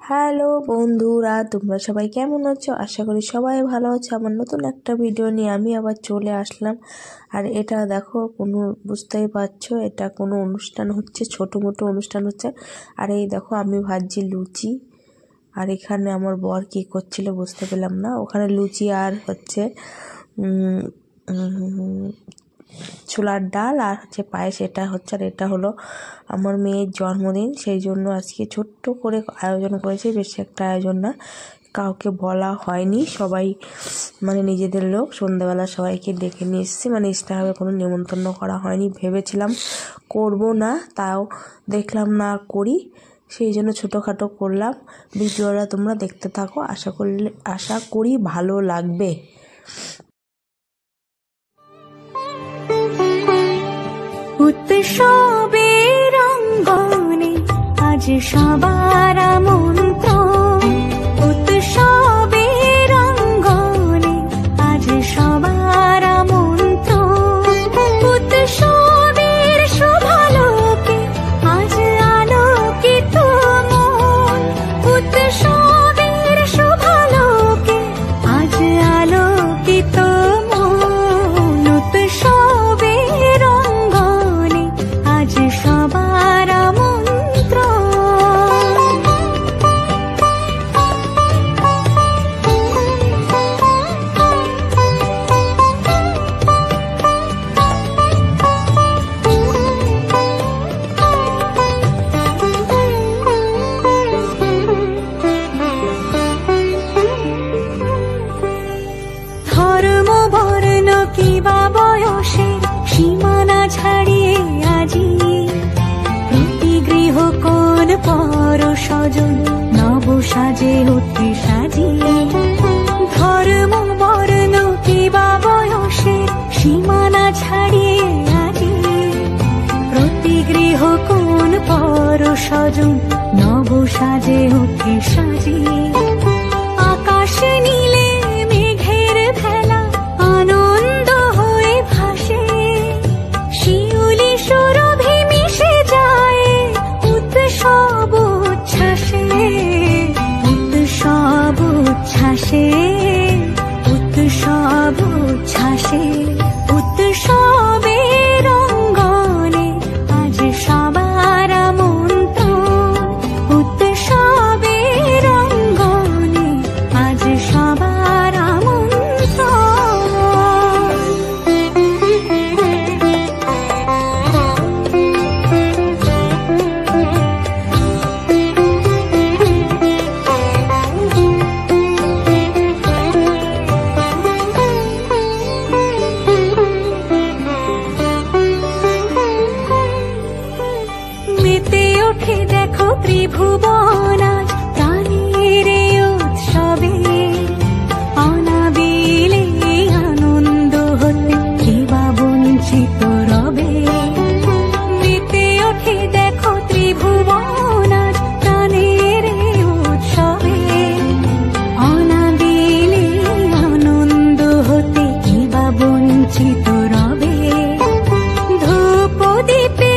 Hello বন্ধুরা, তোমরা সবাই কেমন আছো? আশা করি সবাই ভালো আছো। আমার নতুন একটা ভিডিও নিয়ে আমি আবার চলে আসলাম। আর এটা দেখো, বুঝতেই পারছো এটা কোনো অনুষ্ঠান হচ্ছে, ছোটো মোটো অনুষ্ঠান হচ্ছে। আর এই দেখো আমি ভাজছি লুচি, আর এখানে আমার বর কী করছিল বুঝতে পেলাম না। ওখানে লুচি আর হচ্ছে ছোলার ডাল আর হচ্ছে পায়েস, এটা হচ্ছে। আর এটা হলো আমার মেয়ের জন্মদিন, সেই জন্য আজকে ছোট্ট করে আয়োজন করেছি, বেশি একটা আয়োজন না, কাউকে বলা হয়নি, সবাই মানে নিজেদের লোক। সন্ধ্যাবেলা সবাইকে ডেকে নিয়ে এসেছি, মানে এক্সট্রাভাবে কোনো নিমন্ত্রণ করা হয়নি। ভেবেছিলাম করব না, তাও দেখলাম না করি, সেই জন্য ছোটোখাটো করলাম। ভিডিওটা তোমরা দেখতে থাকো, আশা করি ভালো লাগবে। উৎসবের অঙ্গনে আজ সবার আমন্ত্রণ, উৎসবের অঙ্গনে আজ সবার আমন্ত্রণ। উৎসবের শোভালোকে আজ আলোকিত মন, উৎসবের শোভালোকে আজ আলোকিত মন। উৎসবের অঙ্গনে আজ সবার আমন্ত্রণ। ধর্ম বর্ণ কিবা বয়সের সীমানা ছাড়িয়ে আজি প্রতি গৃহ কোন পর স্বজন নব সাজে উঠে সাজিয়ে। ধর্ম বর্ণ কিবা বয়সের সীমানা ছাড়িয়ে আজি প্রতি গৃহ কোন পর স্বজন নব সাজে উঠে সাজিয়ে। আকাশ নীলে মেঘের ভেলা আনন্দ হয়ে ভাসে, শিউলি সুরভি মিশে যায় উৎসব উচ্ছ্বাসে, উৎসব উচ্ছ্বাসে, উৎসব উচ্ছ্বাসে। উৎসবের অঙ্গনে আজ সবার আমন্ত্রণ, উৎসবের অঙ্গনে আজ সবার মেতে ওঠে দেখো ত্রিভুবন আজ প্রাণের এই উৎসবে। অনাবিলে আনন্দ হতে কিবা বঞ্চিত রবে। মেতে ওঠে দেখো ত্রিভুবন আজ প্রাণের এই উৎসবে। অনাবিলে আনন্দ হতে কিবা বঞ্চিত রবে। ধূপ দীপে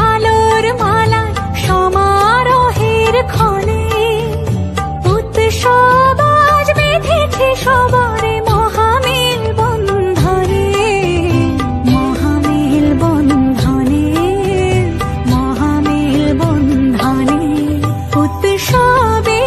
আলোর মালা সমারোহের ক্ষণে উৎসব আজ বেঁধেছে সবার মহামেল বন্ধনে, মহামেল বন্ধনে, মহামেল বন্ধনে। উৎসবে